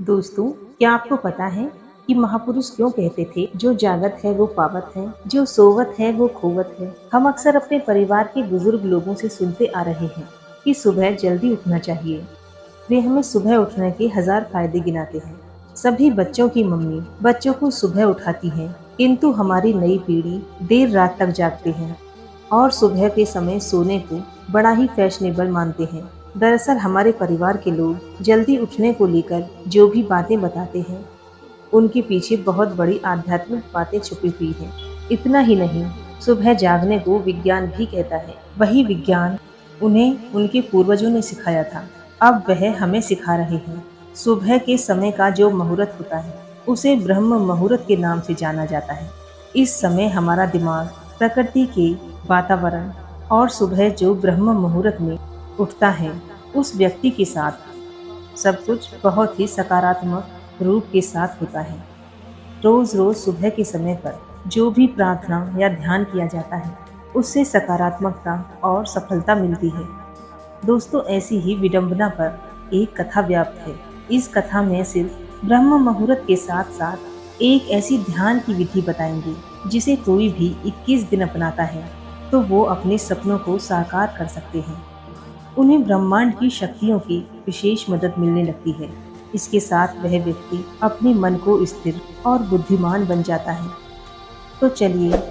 दोस्तों, क्या आपको पता है कि महापुरुष क्यों कहते थे जो जागत है वो पावत है, जो सोवत है वो खोवत है। हम अक्सर अपने परिवार के बुजुर्ग लोगों से सुनते आ रहे हैं कि सुबह जल्दी उठना चाहिए। वे हमें सुबह उठने के हजार फायदे गिनाते हैं। सभी बच्चों की मम्मी बच्चों को सुबह उठाती हैं, किंतु हमारी नई पीढ़ी देर रात तक जागते हैं और सुबह के समय सोने को बड़ा ही फैशनेबल मानते हैं। दरअसल हमारे परिवार के लोग जल्दी उठने को लेकर जो भी बातें बताते हैं, उनके पीछे बहुत बड़ी आध्यात्मिक बातें छुपी हुई हैं। इतना ही नहीं, सुबह जागने को विज्ञान भी कहता है। वही विज्ञान उन्हें उनके पूर्वजों ने सिखाया था, अब वह हमें सिखा रहे हैं। सुबह के समय का जो मुहूर्त होता है, उसे ब्रह्म मुहूर्त के नाम से जाना जाता है। इस समय हमारा दिमाग प्रकृति के वातावरण और सुबह जो ब्रह्म मुहूर्त में उठता है, उस व्यक्ति के साथ सब कुछ बहुत ही सकारात्मक रूप के साथ होता है। रोज रोज सुबह के समय पर जो भी प्रार्थना या ध्यान किया जाता है, उससे सकारात्मकता और सफलता मिलती है। दोस्तों, ऐसी ही विडंबना पर एक कथा व्याप्त है। इस कथा में सिर्फ ब्रह्म मुहूर्त के साथ साथ एक ऐसी ध्यान की विधि बताएंगे जिसे कोई भी 21 दिन अपनाता है तो वो अपने सपनों को साकार कर सकते हैं। उन्हें ब्रह्मांड की शक्तियों की विशेष मदद मिलने लगती है। इसके साथ वह व्यक्ति अपने मन को स्थिर और बुद्धिमान बन जाता है। तो चलिए,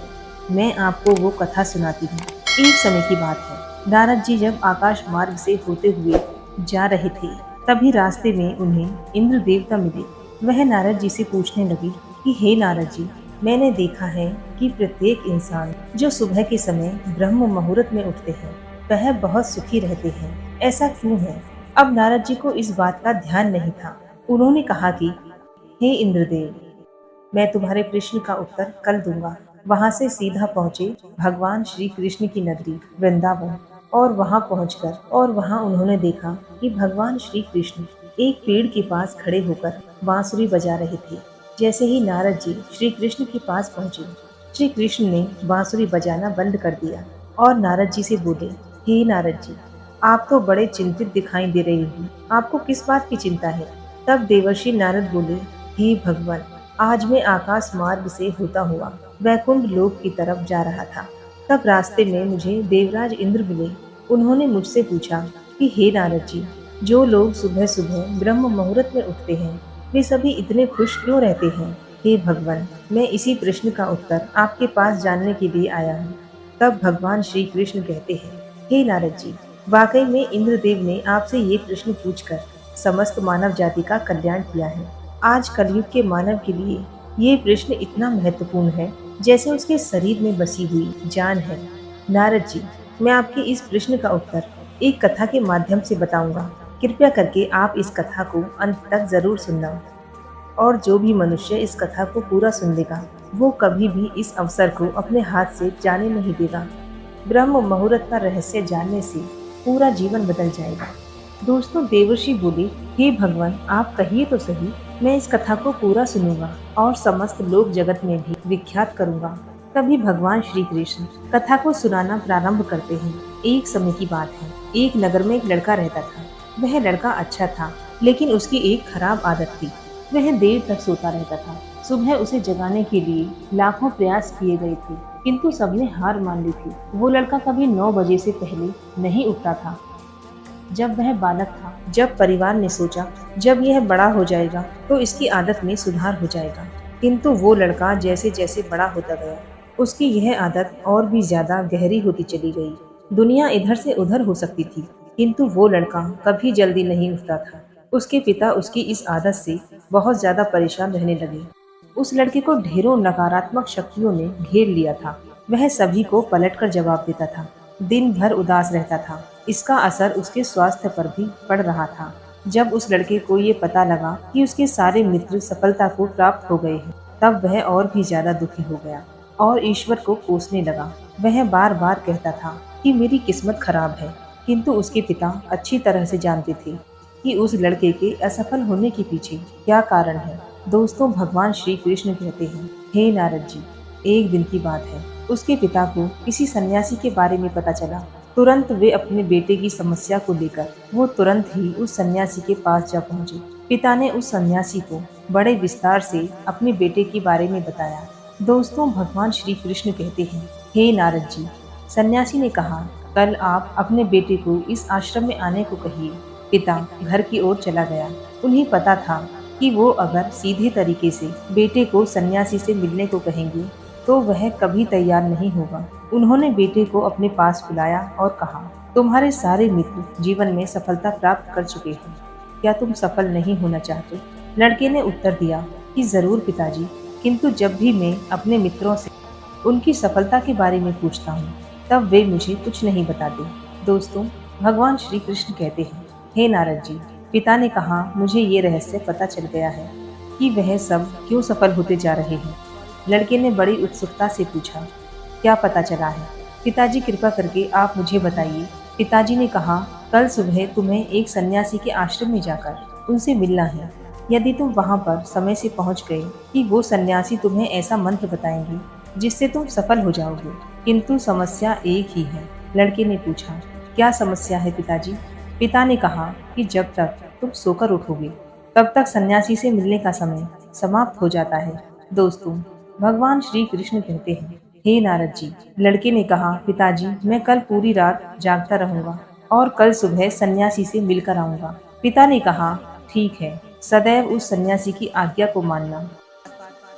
मैं आपको वो कथा सुनाती हूँ। एक समय की बात है, नारद जी जब आकाश मार्ग से होते हुए जा रहे थे, तभी रास्ते में उन्हें इंद्र देवता मिले। वह नारद जी से पूछने लगे कि हे नारद जी, मैंने देखा है कि प्रत्येक इंसान जो सुबह के समय ब्रह्म मुहूर्त में उठते हैं, वह बहुत सुखी रहते हैं। ऐसा क्यों है? अब नारद जी को इस बात का ध्यान नहीं था। उन्होंने कहा कि हे इंद्रदेव, मैं तुम्हारे प्रश्न का उत्तर कल दूंगा। वहां से सीधा पहुंचे भगवान श्री कृष्ण की नगरी वृंदावन, और वहां पहुंचकर वहां उन्होंने देखा कि भगवान श्री कृष्ण एक पेड़ के पास खड़े होकर बांसुरी बजा रहे थे। जैसे ही नारद जी श्री कृष्ण के पास पहुंचे, श्री कृष्ण ने बांसुरी बजाना बंद कर दिया और नारद जी से बोले, हे नारद जी, आप तो बड़े चिंतित दिखाई दे रहे हो, आपको किस बात की चिंता है? तब देवर्षि नारद बोले, हे भगवान, आज मैं आकाश मार्ग से होता हुआ वैकुंठ लोक की तरफ जा रहा था। तब रास्ते में मुझे देवराज इंद्र मिले। उन्होंने मुझसे पूछा कि हे नारद जी, जो लोग सुबह सुबह ब्रह्म मुहूर्त में उठते हैं, वे सभी इतने खुश क्यों रहते हैं? हे भगवान, मैं इसी प्रश्न का उत्तर आपके पास जानने के लिए आया हूँ। तब भगवान श्री कृष्ण कहते हैं, हे नारद जी, वाकई में इंद्रदेव ने आपसे ये प्रश्न पूछकर समस्त मानव जाति का कल्याण किया है। आज कलयुग के मानव के लिए ये प्रश्न इतना महत्वपूर्ण है जैसे उसके शरीर में बसी हुई जान है। नारद जी, मैं आपके इस प्रश्न का उत्तर एक कथा के माध्यम से बताऊंगा। कृपया करके आप इस कथा को अंत तक जरूर सुनना, और जो भी मनुष्य इस कथा को पूरा सुन लेगा, वो कभी भी इस अवसर को अपने हाथ से जाने नहीं देगा। ब्रह्म मुहूर्त का रहस्य जानने से पूरा जीवन बदल जाएगा। दोस्तों, देवर्षि बोले, हे भगवान, आप कहिए तो सही, मैं इस कथा को पूरा सुनूंगा और समस्त लोक जगत में भी विख्यात करूंगा। तभी भगवान श्री कृष्ण कथा को सुनाना प्रारंभ करते हैं। एक समय की बात है, एक नगर में एक लड़का रहता था। वह लड़का अच्छा था, लेकिन उसकी एक खराब आदत थी। वह देर तक सोता रहता था। सुबह उसे जगाने के लिए लाखों प्रयास किए गए थे, किंतु सबने हार मान ली थी। वो लड़का कभी 9 बजे से पहले नहीं उठता था। जब वह बालक था, जब परिवार ने सोचा जब यह बड़ा हो जाएगा तो इसकी आदत में सुधार हो जाएगा, किंतु वो लड़का जैसे जैसे बड़ा होता गया, उसकी यह आदत और भी ज्यादा गहरी होती चली गई। दुनिया इधर से उधर हो सकती थी, किंतु वो लड़का कभी जल्दी नहीं उठता था। उसके पिता उसकी इस आदत से बहुत ज्यादा परेशान रहने लगे। उस लड़के को ढेरों नकारात्मक शक्तियों ने घेर लिया था। वह सभी को पलटकर जवाब देता था, दिन भर उदास रहता था। इसका असर उसके स्वास्थ्य पर भी पड़ रहा था। जब उस लड़के को ये पता लगा कि उसके सारे मित्र सफलता को प्राप्त हो गए हैं, तब वह और भी ज्यादा दुखी हो गया और ईश्वर को कोसने लगा। वह बार बार कहता था कि मेरी किस्मत खराब है, किंतु उसके पिता अच्छी तरह से जानते थे कि उस लड़के के असफल होने के पीछे क्या कारण है। दोस्तों, भगवान श्री कृष्ण कहते हैं, हे नारद जी, एक दिन की बात है, उसके पिता को किसी सन्यासी के बारे में पता चला। तुरंत वे अपने बेटे की समस्या को लेकर वो तुरंत ही उस सन्यासी के पास जा पहुंचे। पिता ने उस सन्यासी को बड़े विस्तार से अपने बेटे के बारे में बताया। दोस्तों, भगवान श्री कृष्ण कहते हैं, हे नारद जी, सन्यासी ने कहा, कल आप अपने बेटे को इस आश्रम में आने को कहिए। पिता घर की ओर चला गया। उन्हें पता था कि वो अगर सीधे तरीके से बेटे को सन्यासी से मिलने को कहेंगे तो वह कभी तैयार नहीं होगा। उन्होंने बेटे को अपने पास बुलाया और कहा, तुम्हारे सारे मित्र जीवन में सफलता प्राप्त कर चुके हैं, क्या तुम सफल नहीं होना चाहते? लड़के ने उत्तर दिया कि जरूर पिताजी, किंतु जब भी मैं अपने मित्रों से उनकी सफलता के बारे में पूछता हूँ तब वे मुझे कुछ नहीं बताते। दोस्तों, भगवान श्री कृष्ण कहते हैं, हे नारद जी, पिता ने कहा, मुझे ये रहस्य पता चल गया है कि वह सब क्यों सफल होते जा रहे हैं। लड़के ने बड़ी उत्सुकता से पूछा, क्या पता चला है? पिताजी, कृपा करके आप मुझे बताइए। पिताजी ने कहा, कल सुबह तुम्हें एक सन्यासी के आश्रम में जाकर उनसे मिलना है। यदि तुम वहां पर समय से पहुंच गए कि वो सन्यासी तुम्हें ऐसा मंत्र बताएंगे जिससे तुम सफल हो जाओगे। किंतु समस्या एक ही है। लड़के ने पूछा, क्या समस्या है पिताजी? पिता ने कहा कि जब तक तुम सोकर उठोगे तब तक सन्यासी से मिलने का समय समाप्त हो जाता है। दोस्तों, भगवान श्री कृष्ण कहते हैं, हे नारद जी, लड़के ने कहा, पिताजी, मैं कल पूरी रात जागता रहूंगा और कल सुबह सन्यासी से मिलकर आऊंगा। पिता ने कहा, ठीक है, सदैव उस सन्यासी की आज्ञा को मानना।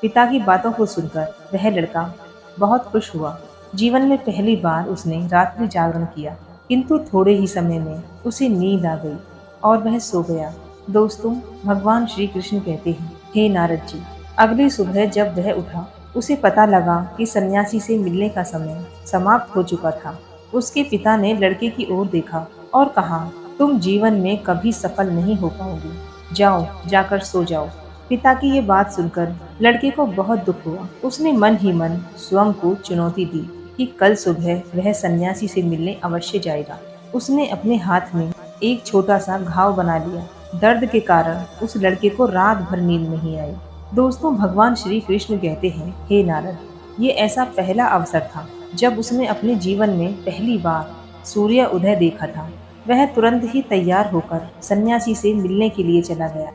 पिता की बातों को सुनकर वह लड़का बहुत खुश हुआ। जीवन में पहली बार उसने रात्रि जागरण किया, किंतु थोड़े ही समय में उसे नींद आ गई और वह सो गया। दोस्तों, भगवान श्री कृष्ण कहते हैं, हे नारद जी, अगली सुबह जब वह उठा उसे पता लगा कि सन्यासी से मिलने का समय समाप्त हो चुका था। उसके पिता ने लड़के की ओर देखा और कहा, तुम जीवन में कभी सफल नहीं हो पाओगे, जाओ, जाकर सो जाओ। पिता की ये बात सुनकर लड़के को बहुत दुख हुआ। उसने मन ही मन स्वयं को चुनौती दी कि कल सुबह वह सन्यासी से मिलने अवश्य जाएगा। उसने अपने हाथ में एक छोटा सा घाव बना लिया। दर्द के कारण उस लड़के को रात भर नींद नहीं आई। दोस्तों, भगवान श्री कृष्ण कहते हैं, हे नारद, ये ऐसा पहला अवसर था जब उसने अपने जीवन में पहली बार सूर्य उदय देखा था। वह तुरंत ही तैयार होकर सन्यासी से मिलने के लिए चला गया।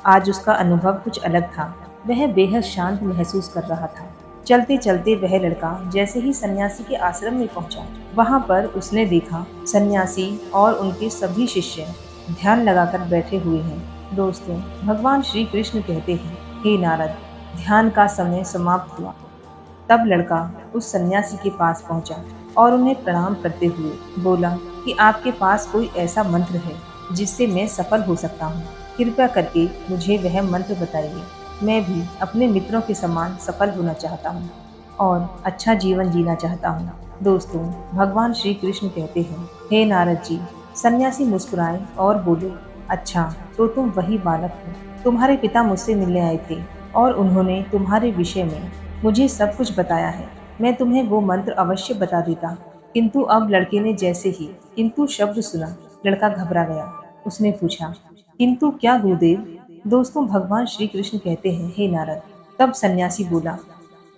आज उसका अनुभव कुछ अलग था। वह बेहद शांत महसूस कर रहा था। चलते चलते वह लड़का जैसे ही सन्यासी के आश्रम में पहुंचा, वहां पर उसने देखा सन्यासी और उनके सभी शिष्य ध्यान लगाकर बैठे हुए हैं। दोस्तों, भगवान श्री कृष्ण कहते हैं, हे नारद, ध्यान का समय समाप्त हुआ। तब लड़का उस सन्यासी के पास पहुंचा और उन्हें प्रणाम करते हुए बोला कि आपके पास कोई ऐसा मंत्र है जिससे मैं सफल हो सकता हूँ। कृपया करके मुझे वह मंत्र बताइए। मैं भी अपने मित्रों के समान सफल होना चाहता हूँ और अच्छा जीवन जीना चाहता हूँ। दोस्तों, भगवान श्री कृष्ण कहते हैं, हे नारद जी, सन्यासी मुस्कुराए और बोले, अच्छा, तो तुम वही बालक हो। तुम्हारे पिता मुझसे मिलने आए थे और उन्होंने तुम्हारे विषय में मुझे सब कुछ बताया है। मैं तुम्हें वो मंत्र अवश्य बता देता, किंतु अब लड़के ने जैसे ही किंतु शब्द सुना, लड़का घबरा गया। उसने पूछा, किंतु क्या गुरुदेव? दोस्तों, भगवान श्री कृष्ण कहते हैं, हे नारद, तब सन्यासी बोला,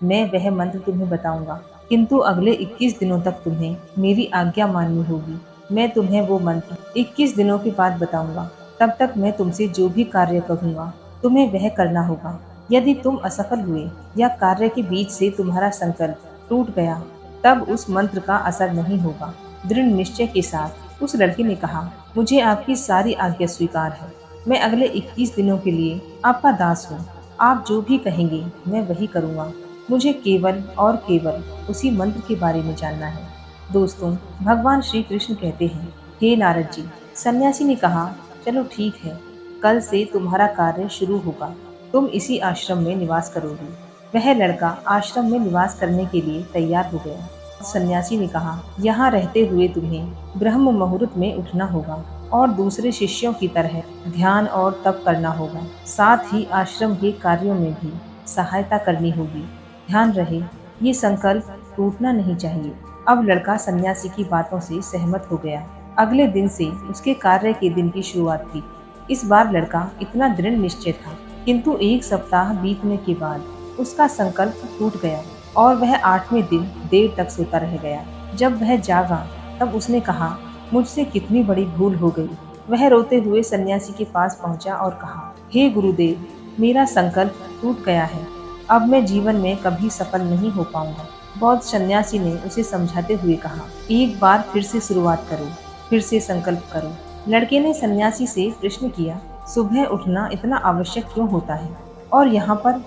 मैं वह मंत्र तुम्हें बताऊंगा, किंतु अगले 21 दिनों तक तुम्हें मेरी आज्ञा माननी होगी। मैं तुम्हें वो मंत्र 21 दिनों के बाद बताऊंगा। तब तक मैं तुमसे जो भी कार्य कहूँगा तुम्हें वह करना होगा। यदि तुम असफल हुए या कार्य के बीच से तुम्हारा संकल्प टूट गया, तब उस मंत्र का असर नहीं होगा। दृढ़ निश्चय के साथ उस लड़के ने कहा, मुझे आपकी सारी आज्ञा स्वीकार है। मैं अगले 21 दिनों के लिए आपका दास हूँ। आप जो भी कहेंगे मैं वही करूँगा। मुझे केवल और केवल उसी मंत्र के बारे में जानना है। दोस्तों, भगवान श्री कृष्ण कहते हैं, हे नारद जी, सन्यासी ने कहा, चलो ठीक है, कल से तुम्हारा कार्य शुरू होगा। तुम इसी आश्रम में निवास करोगे। वह लड़का आश्रम में निवास करने के लिए तैयार हो गया। सन्यासी ने कहा, यहाँ रहते हुए तुम्हें ब्रह्म मुहूर्त में उठना होगा और दूसरे शिष्यों की तरह ध्यान और तप करना होगा। साथ ही आश्रम के कार्यों में भी सहायता करनी होगी। ध्यान रहे, ये संकल्प टूटना नहीं चाहिए। अब लड़का सन्यासी की बातों से सहमत हो गया। अगले दिन से उसके कार्य के दिन की शुरुआत थी। इस बार लड़का इतना दृढ़ निश्चय था, किंतु 1 सप्ताह बीतने के बाद उसका संकल्प टूट गया और वह 8वें दिन देर तक सोता रह गया। जब वह जागा तब उसने कहा, मुझसे कितनी बड़ी भूल हो गई। वह रोते हुए सन्यासी के पास पहुंचा और कहा, हे गुरुदेव, मेरा संकल्प टूट गया है। अब मैं जीवन में कभी सफल नहीं हो पाऊंगा। बौद्ध सन्यासी ने उसे समझाते हुए कहा, एक बार फिर से शुरुआत करो, फिर से संकल्प करो। लड़के ने सन्यासी से प्रश्न किया, सुबह उठना इतना आवश्यक क्यों होता है और यहाँ पर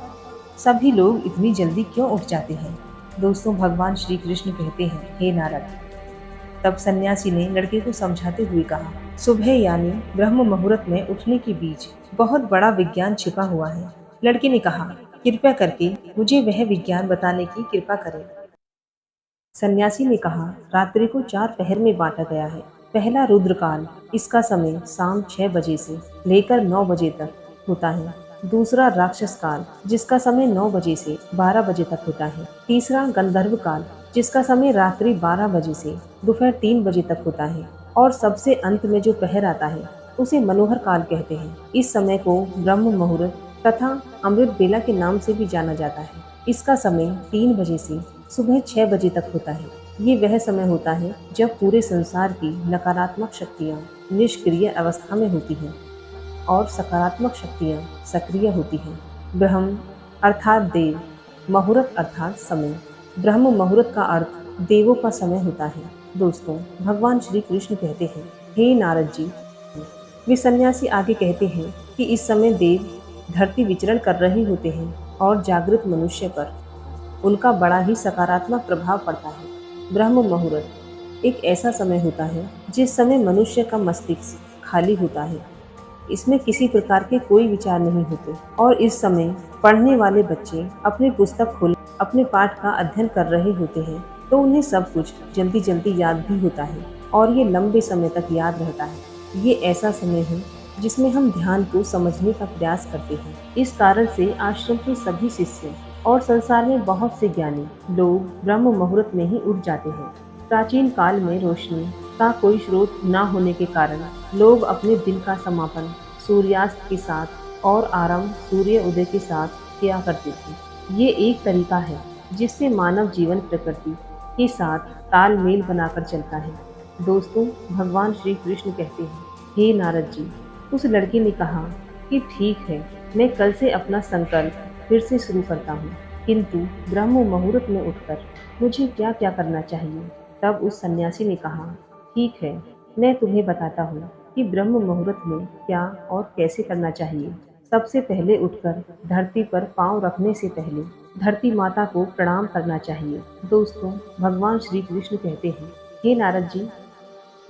सभी लोग इतनी जल्दी क्यों उठ जाते हैं? दोस्तों, भगवान श्री कृष्ण कहते हैं, हे नारद। तब सन्यासी ने लड़के को समझाते हुए कहा, सुबह यानी ब्रह्म मुहूर्त में उठने के बीच बहुत बड़ा विज्ञान छिपा हुआ है। लड़के ने कहा, कृपया करके मुझे वह विज्ञान बताने की कृपा करें। सन्यासी ने कहा, रात्रि को 4 पहर में बांटा गया है। पहला रुद्रकाल, इसका समय शाम 6 बजे से लेकर 9 बजे तक होता है। दूसरा राक्षस काल, जिसका समय 9 बजे से 12 बजे तक होता है। तीसरा गंधर्व काल, जिसका समय रात्रि 12 बजे से दोपहर 3 बजे तक होता है। और सबसे अंत में जो पहर आता है उसे मनोहर काल कहते हैं। इस समय को ब्रह्म मुहूर्त तथा अमृत बेला के नाम से भी जाना जाता है। इसका समय 3 बजे से सुबह 6 बजे तक होता है। ये वह समय होता है जब पूरे संसार की नकारात्मक शक्तियाँ निष्क्रिय अवस्था में होती हैं और सकारात्मक शक्तियाँ सक्रिय होती हैं। ब्रह्म अर्थात देव, मुहूर्त अर्थात समय। ब्रह्म मुहूर्त का अर्थ देवों का समय होता है। दोस्तों, भगवान श्री कृष्ण कहते हैं, हे नारद जी। वे सन्यासी आगे कहते हैं कि इस समय देव धरती विचरण कर रहे होते हैं और जागृत मनुष्य पर उनका बड़ा ही सकारात्मक प्रभाव पड़ता है। ब्रह्म मुहूर्त एक ऐसा समय होता है जिस समय मनुष्य का मस्तिष्क खाली होता है। इसमें किसी प्रकार के कोई विचार नहीं होते और इस समय पढ़ने वाले बच्चे अपनी पुस्तक खोल अपने पाठ का अध्ययन कर रहे होते हैं, तो उन्हें सब कुछ जल्दी जल्दी याद भी होता है और ये लंबे समय तक याद रहता है। ये ऐसा समय है जिसमें हम ध्यान को समझने का प्रयास करते हैं। इस कारण से आश्रम के सभी शिष्य और संसार में बहुत से ज्ञानी लोग ब्रह्म मुहूर्त में ही उठ जाते हैं। प्राचीन काल में रोशनी का कोई स्रोत न होने के कारण लोग अपने दिन का समापन सूर्यास्त के साथ और आरंभ सूर्य उदय के साथ किया करते थे। ये एक तरीका है जिससे मानव जीवन प्रकृति के साथ तालमेल बनाकर चलता है। दोस्तों, भगवान श्री कृष्ण कहते हैं, हे नारद जी। उस लड़के ने कहा कि ठीक है, मैं कल से अपना संकल्प फिर से शुरू करता हूँ, किंतु ब्रह्म मुहूर्त में उठकर मुझे क्या क्या करना चाहिए? तब उस सन्यासी ने कहा, ठीक है, मैं तुम्हें बताता हूँ कि ब्रह्म मुहूर्त में क्या और कैसे करना चाहिए। सबसे पहले उठकर धरती पर पांव रखने से पहले धरती माता को प्रणाम करना चाहिए। दोस्तों, भगवान श्री कृष्ण कहते हैं, हे नारद जी।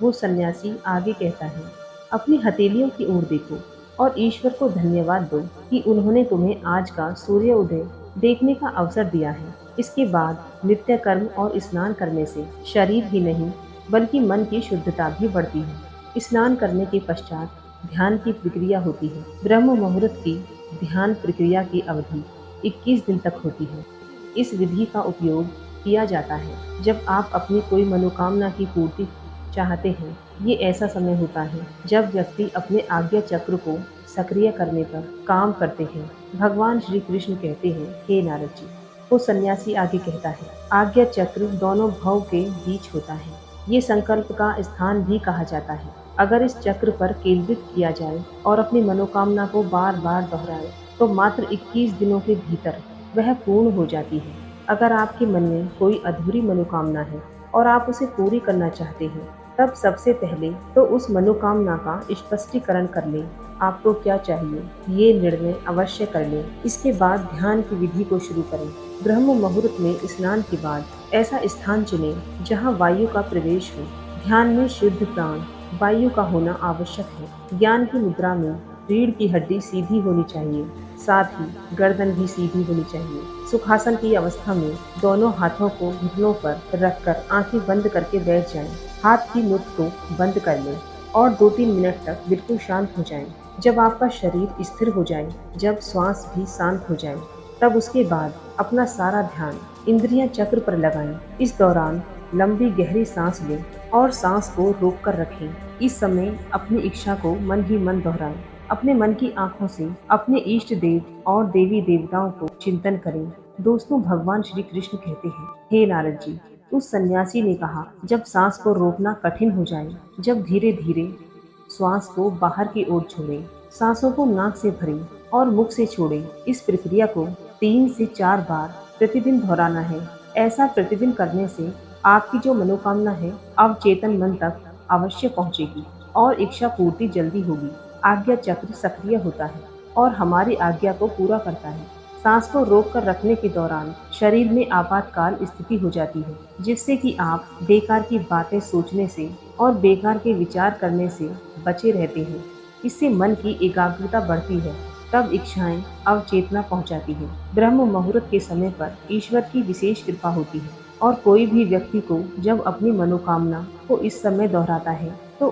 वो सन्यासी आगे कहता है, अपनी हथेलियों की ओर देखो और ईश्वर को धन्यवाद दो कि उन्होंने तुम्हें आज का सूर्य उदय देखने का अवसर दिया है। इसके बाद नित्य कर्म और स्नान करने से शरीर ही नहीं बल्कि मन की शुद्धता भी बढ़ती है। स्नान करने के पश्चात ध्यान की प्रक्रिया होती है। ब्रह्म मुहूर्त की ध्यान प्रक्रिया की अवधि 21 दिन तक होती है। इस विधि का उपयोग किया जाता है जब आप अपनी कोई मनोकामना की पूर्ति चाहते हैं। ये ऐसा समय होता है जब व्यक्ति अपने आज्ञा चक्र को सक्रिय करने पर काम करते हैं। भगवान श्री कृष्ण कहते हैं, हे नारद जी। वो सन्यासी आगे कहता है, आज्ञा चक्र दोनों भव के बीच होता है। ये संकल्प का स्थान भी कहा जाता है। अगर इस चक्र पर केंद्रित किया जाए और अपनी मनोकामना को बार बार दोहराए तो मात्र 21 दिनों के भीतर वह पूर्ण हो जाती है। अगर आपके मन में कोई अधूरी मनोकामना है और आप उसे पूरी करना चाहते हैं, तब सबसे पहले तो उस मनोकामना का स्पष्टीकरण कर लें। आपको क्या चाहिए ये निर्णय अवश्य कर लें। इसके बाद ध्यान की विधि को शुरू करें। ब्रह्म मुहूर्त में स्नान के बाद ऐसा स्थान चुनें जहां वायु का प्रवेश हो। ध्यान में शुद्ध प्राण वायु का होना आवश्यक है। ज्ञान की मुद्रा में रीढ़ की हड्डी सीधी होनी चाहिए, साथ ही गर्दन भी सीधी होनी चाहिए। सुखासन की अवस्था में दोनों हाथों को घुटनों पर रखकर आंखें बंद करके बैठ जाएं। हाथ की मुठ को बंद कर लें और 2-3 मिनट तक बिल्कुल शांत हो जाएं। जब आपका शरीर स्थिर हो जाए, जब श्वास भी शांत हो जाए, तब उसके बाद अपना सारा ध्यान इंद्रिय चक्र पर लगाएं। इस दौरान लंबी गहरी सांस लें और सांस को रोक कर रखें। इस समय अपनी इच्छा को मन ही मन दोहराएं। अपने मन की आंखों से अपने इष्ट देव और देवी देवताओं को चिंतन करें। दोस्तों, भगवान श्री कृष्ण कहते हैं, हे नारद जी। उस सन्यासी ने कहा, जब सांस को रोकना कठिन हो जाए, जब धीरे धीरे श्वास को बाहर की ओर छोड़ें, सांसों को नाक से भरें और मुख से छोड़ें। इस प्रक्रिया को 3 से 4 बार प्रतिदिन दोहराना है। ऐसा प्रतिदिन करने से आपकी जो मनोकामना है अवचेतन मन तक अवश्य पहुंचेगी और इच्छा पूर्ति जल्दी होगी। आज्ञा चक्र सक्रिय होता है और हमारी आज्ञा को पूरा करता है। सांस को रोक कर रखने के दौरान शरीर में आपातकाल स्थिति हो जाती है, जिससे कि आप बेकार की बातें सोचने से और बेकार के विचार करने से बचे रहते हैं। इससे मन की एकाग्रता बढ़ती है, तब इच्छाएं अवचेतना पहुंचाती है। ब्रह्म मुहूर्त के समय पर ईश्वर की विशेष कृपा होती है और कोई भी व्यक्ति को जब अपनी मनोकामना को इस समय दोहराता है तो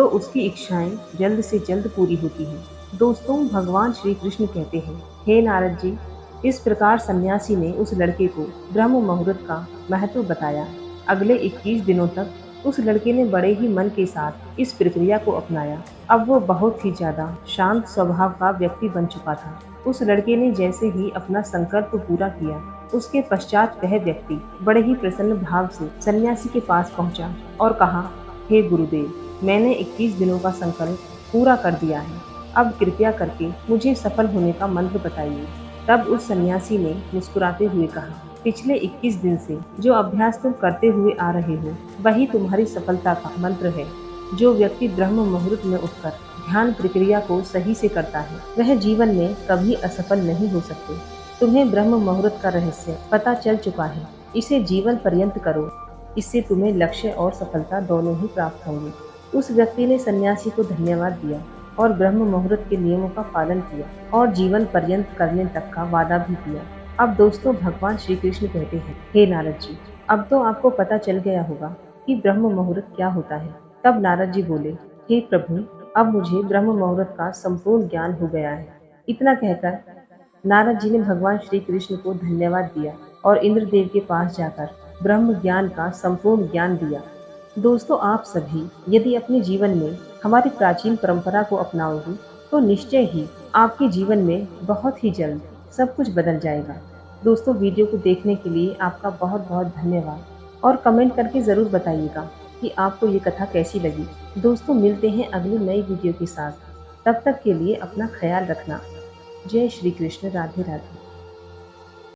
उसकी इच्छाएं जल्द से जल्द पूरी होती हैं। दोस्तों, भगवान श्री कृष्ण कहते हैं, हे नारद जी, इस प्रकार सन्यासी ने उस लड़के को ब्रह्म मुहूर्त का महत्व बताया। अगले 21 दिनों तक उस लड़के ने बड़े ही मन के साथ इस प्रक्रिया को अपनाया। अब वो बहुत ही ज्यादा शांत स्वभाव का व्यक्ति बन चुका था। उस लड़के ने जैसे ही अपना संकल्प पूरा किया, उसके पश्चात वह व्यक्ति बड़े ही प्रसन्न भाव से सन्यासी के पास पहुंचा और कहा, हे गुरुदेव, मैंने 21 दिनों का संकल्प पूरा कर दिया है। अब कृपया करके मुझे सफल होने का मंत्र बताइए। तब उस सन्यासी ने मुस्कुराते हुए कहा, पिछले 21 दिन से जो अभ्यास तुम करते हुए आ रहे हो, वही तुम्हारी सफलता का मंत्र है। जो व्यक्ति ब्रह्म मुहूर्त में उठकर ध्यान प्रक्रिया को सही से करता है, वह जीवन में कभी असफल नहीं हो सकते। तुम्हें ब्रह्म मुहूर्त का रहस्य पता चल चुका है। इसे जीवन पर्यंत करो। इससे तुम्हें लक्ष्य और सफलता दोनों ही प्राप्त होंगे। उस व्यक्ति ने सन्यासी को धन्यवाद दिया और ब्रह्म मुहूर्त के नियमों का पालन किया और जीवन पर्यंत करने तक का वादा भी किया। अब दोस्तों, भगवान श्री कृष्ण कहते हैं, हे नारद जी, अब तो आपको पता चल गया होगा कि ब्रह्म मुहूर्त क्या होता है। तब नारद जी बोले, हे प्रभु, अब मुझे ब्रह्म मुहूर्त का संपूर्ण ज्ञान हो गया है। इतना कहकर नारद जी ने भगवान श्री कृष्ण को धन्यवाद दिया और इंद्रदेव के पास जाकर ब्रह्म ज्ञान का संपूर्ण ज्ञान दिया। दोस्तों, आप सभी यदि अपने जीवन में हमारी प्राचीन परंपरा को अपनाओगे तो निश्चय ही आपके जीवन में बहुत ही जल्द सब कुछ बदल जाएगा। दोस्तों, वीडियो को देखने के लिए आपका बहुत बहुत धन्यवाद और कमेंट करके ज़रूर बताइएगा कि आपको ये कथा कैसी लगी। दोस्तों, मिलते हैं अगली नई वीडियो के साथ। तब तक के लिए अपना ख्याल रखना। जय श्री कृष्ण। राधे राधे।